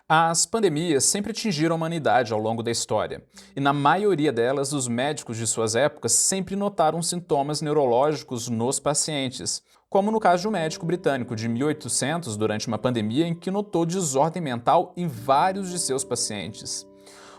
As pandemias sempre atingiram a humanidade ao longo da história, e na maioria delas, os médicos de suas épocas sempre notaram sintomas neurológicos nos pacientes, como no caso de um médico britânico de 1800 durante uma pandemia em que notou desordem mental em vários de seus pacientes.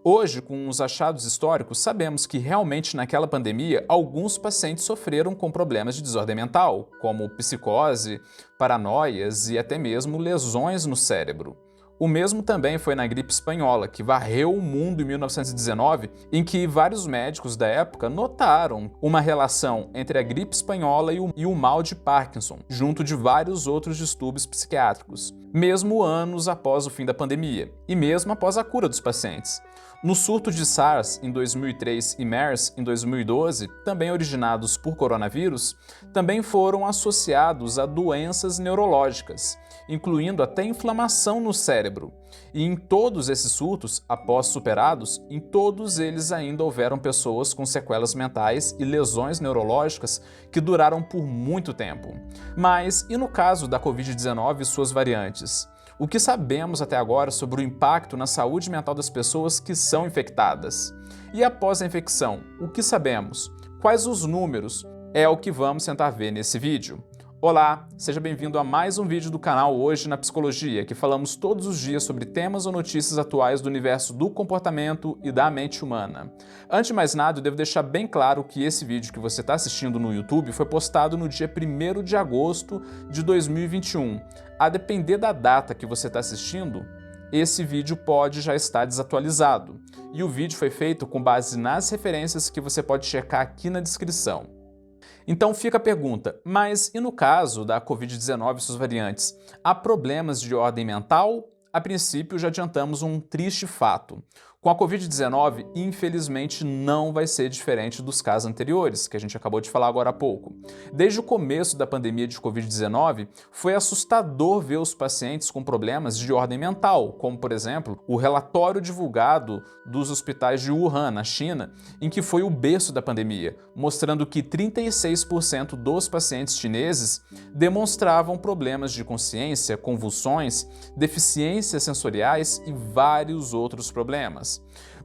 Hoje, com os achados históricos, sabemos que realmente naquela pandemia alguns pacientes sofreram com problemas de desordem mental, como psicose, paranoias e até mesmo lesões no cérebro. O mesmo também foi na gripe espanhola, que varreu o mundo em 1919, em que vários médicos da época notaram uma relação entre a gripe espanhola e o mal de Parkinson, junto de vários outros distúrbios psiquiátricos, mesmo anos após o fim da pandemia, e mesmo após a cura dos pacientes. No surto de SARS em 2003 e MERS em 2012, também originados por coronavírus, também foram associados a doenças neurológicas, incluindo até inflamação no cérebro. E em todos esses surtos, após superados, em todos eles ainda houveram pessoas com sequelas mentais e lesões neurológicas que duraram por muito tempo. Mas e no caso da Covid-19 e suas variantes? O que sabemos até agora sobre o impacto na saúde mental das pessoas que são infectadas? E após a infecção, o que sabemos? Quais os números? É o que vamos tentar ver nesse vídeo. Olá, seja bem-vindo a mais um vídeo do canal Hoje na Psicologia, que falamos todos os dias sobre temas ou notícias atuais do universo do comportamento e da mente humana. Antes de mais nada, eu devo deixar bem claro que esse vídeo que você está assistindo no YouTube foi postado no dia 1º de agosto de 2021. A depender da data que você está assistindo, esse vídeo pode já estar desatualizado. E o vídeo foi feito com base nas referências que você pode checar aqui na descrição. Então fica a pergunta, mas e no caso da Covid-19 e suas variantes, há problemas de ordem mental? A princípio, já adiantamos um triste fato. Com a Covid-19, infelizmente, não vai ser diferente dos casos anteriores, que a gente acabou de falar agora há pouco. Desde o começo da pandemia de Covid-19, foi assustador ver os pacientes com problemas de ordem mental, como, por exemplo, o relatório divulgado dos hospitais de Wuhan, na China, em que foi o berço da pandemia, mostrando que 36% dos pacientes chineses demonstravam problemas de consciência, convulsões, deficiências sensoriais e vários outros problemas.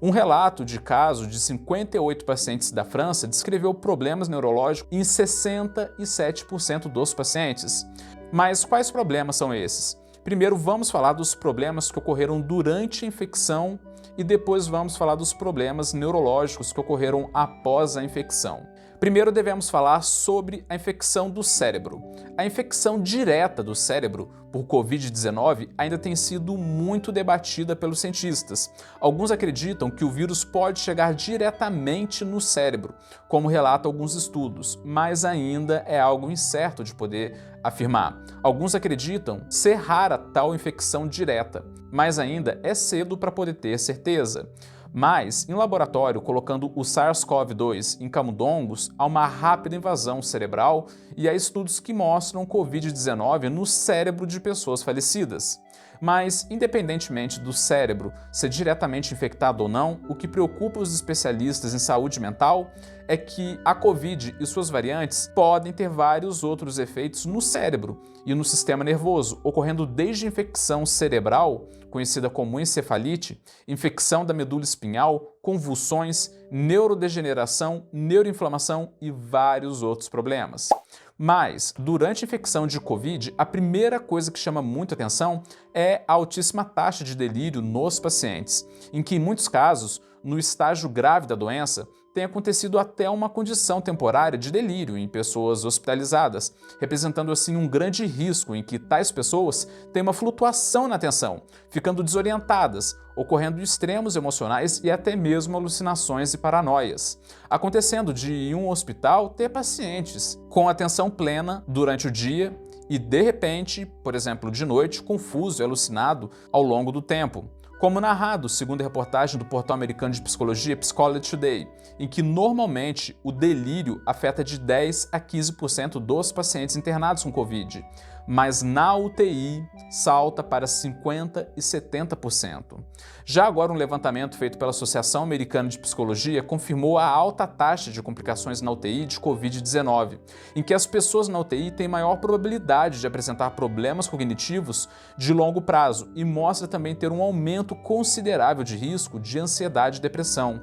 Um relato de caso de 58 pacientes da França descreveu problemas neurológicos em 67% dos pacientes. Mas quais problemas são esses? Primeiro vamos falar dos problemas que ocorreram durante a infecção e depois vamos falar dos problemas neurológicos que ocorreram após a infecção. Primeiro devemos falar sobre a infecção do cérebro. A infecção direta do cérebro por Covid-19 ainda tem sido muito debatida pelos cientistas. Alguns acreditam que o vírus pode chegar diretamente no cérebro, como relatam alguns estudos, mas ainda é algo incerto de poder afirmar. Alguns acreditam ser rara tal infecção direta, mas ainda é cedo para poder ter certeza. Mas, em laboratório, colocando o SARS-CoV-2 em camundongos, há uma rápida invasão cerebral e há estudos que mostram Covid-19 no cérebro de pessoas falecidas. Mas, independentemente do cérebro ser diretamente infectado ou não, o que preocupa os especialistas em saúde mental é que a Covid e suas variantes podem ter vários outros efeitos no cérebro e no sistema nervoso, ocorrendo desde infecção cerebral, conhecida como encefalite, infecção da medula espinhal, convulsões, neurodegeneração, neuroinflamação e vários outros problemas. Mas, durante a infecção de Covid, a primeira coisa que chama muita atenção é a altíssima taxa de delírio nos pacientes, em que, em muitos casos, no estágio grave da doença, tem acontecido até uma condição temporária de delírio em pessoas hospitalizadas, representando assim um grande risco em que tais pessoas têm uma flutuação na atenção, ficando desorientadas, ocorrendo extremos emocionais e até mesmo alucinações e paranoias, acontecendo de em um hospital ter pacientes com atenção plena durante o dia e de repente, por exemplo, de noite, confuso e alucinado ao longo do tempo, Como narrado, segundo a reportagem do portal americano de psicologia Psychology Today, em que normalmente o delírio afeta de 10 a 15% dos pacientes internados com Covid, mas na UTI salta para 50% e 70%. Já agora, um levantamento feito pela Associação Americana de Psicologia confirmou a alta taxa de complicações na UTI de Covid-19, em que as pessoas na UTI têm maior probabilidade de apresentar problemas cognitivos de longo prazo e mostra também ter um aumento considerável de risco de ansiedade e depressão.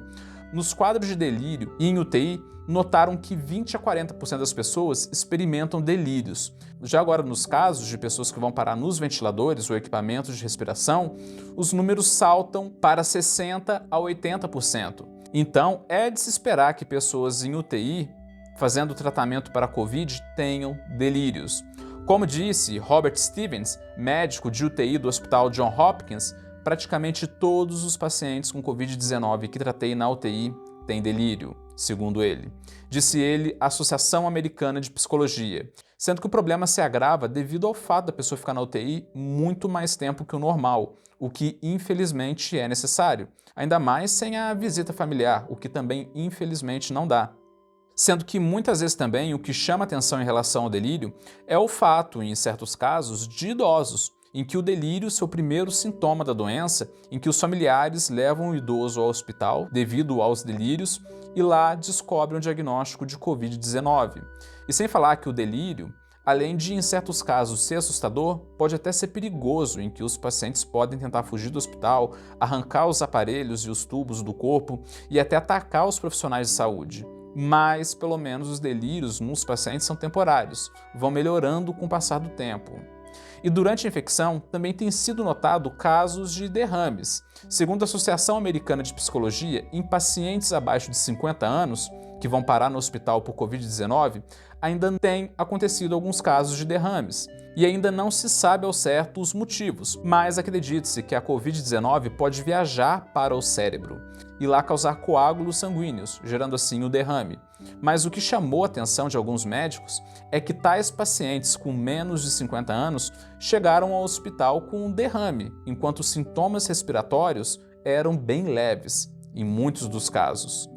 Nos quadros de delírio e em UTI, notaram que 20 a 40% das pessoas experimentam delírios. Já agora, nos casos de pessoas que vão parar nos ventiladores ou equipamentos de respiração, os números saltam para 60 a 80%. Então, é de se esperar que pessoas em UTI, fazendo tratamento para a Covid, tenham delírios. Como disse Robert Stevens, médico de UTI do Hospital Johns Hopkins, praticamente todos os pacientes com Covid-19 que tratei na UTI têm delírio, segundo ele. Disse ele à Associação Americana de Psicologia, sendo que o problema se agrava devido ao fato da pessoa ficar na UTI muito mais tempo que o normal, o que infelizmente é necessário, ainda mais sem a visita familiar, o que também infelizmente não dá. Sendo que muitas vezes também o que chama atenção em relação ao delírio é o fato, em certos casos, de idosos, em que o delírio é o primeiro sintoma da doença, em que os familiares levam o idoso ao hospital devido aos delírios e lá descobrem o diagnóstico de Covid-19. E sem falar que o delírio, além de em certos casos ser assustador, pode até ser perigoso, em que os pacientes podem tentar fugir do hospital, arrancar os aparelhos e os tubos do corpo e até atacar os profissionais de saúde. Mas, pelo menos, os delírios nos pacientes são temporários, vão melhorando com o passar do tempo. E durante a infecção, também tem sido notado casos de derrames. Segundo a Associação Americana de Psicologia, em pacientes abaixo de 50 anos, que vão parar no hospital por Covid-19, ainda tem acontecido alguns casos de derrames. E ainda não se sabe ao certo os motivos, mas acredite-se que a Covid-19 pode viajar para o cérebro e lá causar coágulos sanguíneos, gerando assim o derrame. Mas o que chamou a atenção de alguns médicos é que tais pacientes com menos de 50 anos chegaram ao hospital com um derrame, enquanto os sintomas respiratórios eram bem leves, em muitos dos casos.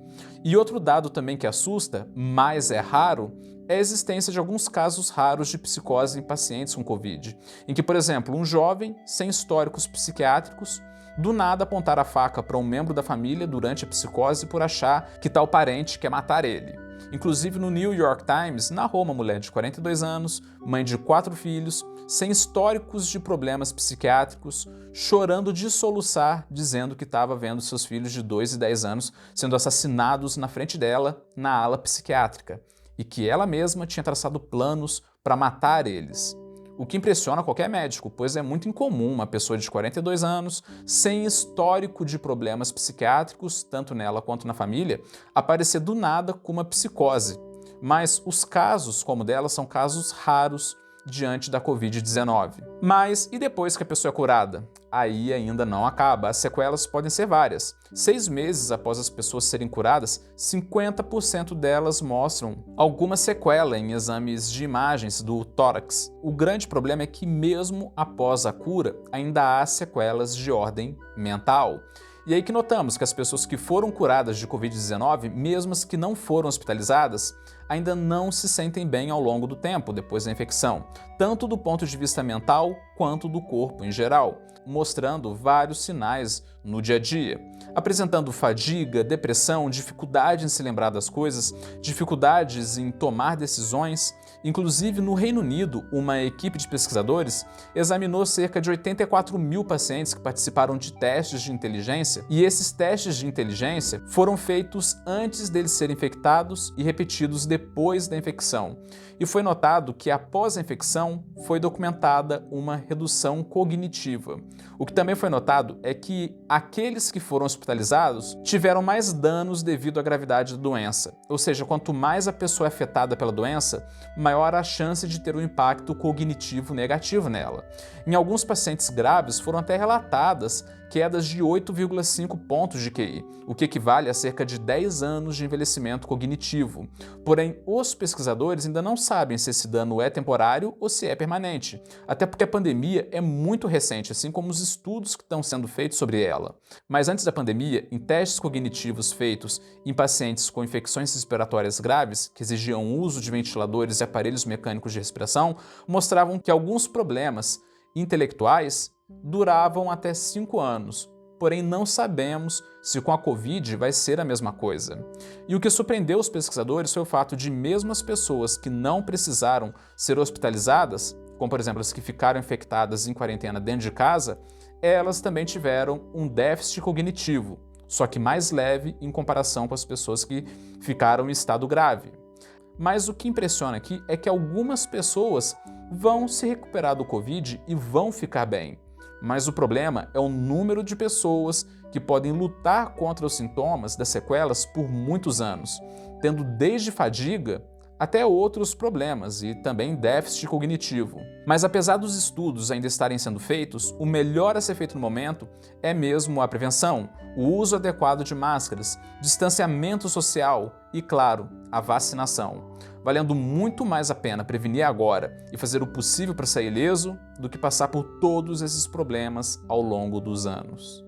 E outro dado também que assusta, mas é raro, é a existência de alguns casos raros de psicose em pacientes com Covid, em que, por exemplo, um jovem sem históricos psiquiátricos do nada apontar a faca para um membro da família durante a psicose por achar que tal parente quer matar ele. Inclusive, no New York Times, narrou uma mulher de 42 anos, mãe de 4 filhos, sem históricos de problemas psiquiátricos, chorando de soluçar, dizendo que estava vendo seus filhos de 2 e 10 anos sendo assassinados na frente dela, na ala psiquiátrica, e que ela mesma tinha traçado planos para matar eles. O que impressiona qualquer médico, pois é muito incomum uma pessoa de 42 anos, sem histórico de problemas psiquiátricos, tanto nela quanto na família, aparecer do nada com uma psicose. Mas os casos como dela são casos raros diante da Covid-19. Mas e depois que a pessoa é curada? Aí ainda não acaba, as sequelas podem ser várias. 6 meses após as pessoas serem curadas, 50% delas mostram alguma sequela em exames de imagens do tórax. O grande problema é que mesmo após a cura, ainda há sequelas de ordem mental. E aí que notamos que as pessoas que foram curadas de Covid-19, mesmo as que não foram hospitalizadas, ainda não se sentem bem ao longo do tempo depois da infecção, tanto do ponto de vista mental quanto do corpo em geral, mostrando vários sinais no dia a dia, apresentando fadiga, depressão, dificuldade em se lembrar das coisas, dificuldades em tomar decisões. Inclusive, no Reino Unido, uma equipe de pesquisadores examinou cerca de 84 mil pacientes que participaram de testes de inteligência, e esses testes de inteligência foram feitos antes deles serem infectados e repetidos depois da infecção. E foi notado que após a infecção foi documentada uma redução cognitiva. O que também foi notado é que aqueles que foram hospitalizados tiveram mais danos devido à gravidade da doença. Ou seja, quanto mais a pessoa é afetada pela doença, maior a chance de ter um impacto cognitivo negativo nela. Em alguns pacientes graves foram até relatadas quedas de 8,5 pontos de QI, o que equivale a cerca de 10 anos de envelhecimento cognitivo. Porém, os pesquisadores ainda não sabem se esse dano é temporário ou se é permanente, até porque a pandemia é muito recente, assim como os estudos que estão sendo feitos sobre ela. Mas antes da pandemia, em testes cognitivos feitos em pacientes com infecções respiratórias graves, que exigiam o uso de ventiladores e aparelhos mecânicos de respiração, mostravam que alguns problemas intelectuais duravam até 5 anos, porém não sabemos se com a Covid vai ser a mesma coisa. E o que surpreendeu os pesquisadores foi o fato de mesmo as pessoas que não precisaram ser hospitalizadas, como por exemplo as que ficaram infectadas em quarentena dentro de casa, elas também tiveram um déficit cognitivo, só que mais leve em comparação com as pessoas que ficaram em estado grave. Mas o que impressiona aqui é que algumas pessoas vão se recuperar do Covid e vão ficar bem. Mas o problema é o número de pessoas que podem lutar contra os sintomas das sequelas por muitos anos, tendo desde fadiga até outros problemas e também déficit cognitivo. Mas apesar dos estudos ainda estarem sendo feitos, o melhor a ser feito no momento é mesmo a prevenção, o uso adequado de máscaras, distanciamento social e, claro, a vacinação. Valendo muito mais a pena prevenir agora e fazer o possível para sair ileso do que passar por todos esses problemas ao longo dos anos.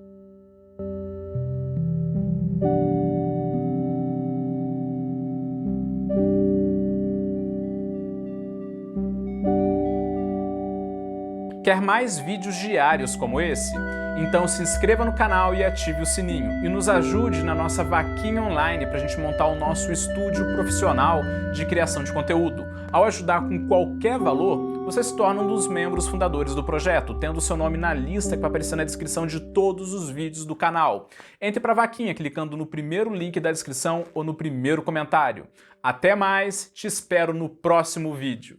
Quer mais vídeos diários como esse? Então se inscreva no canal e ative o sininho. E nos ajude na nossa vaquinha online para a gente montar o nosso estúdio profissional de criação de conteúdo. Ao ajudar com qualquer valor, você se torna um dos membros fundadores do projeto, tendo seu nome na lista que vai aparecer na descrição de todos os vídeos do canal. Entre para a vaquinha clicando no primeiro link da descrição ou no primeiro comentário. Até mais, te espero no próximo vídeo.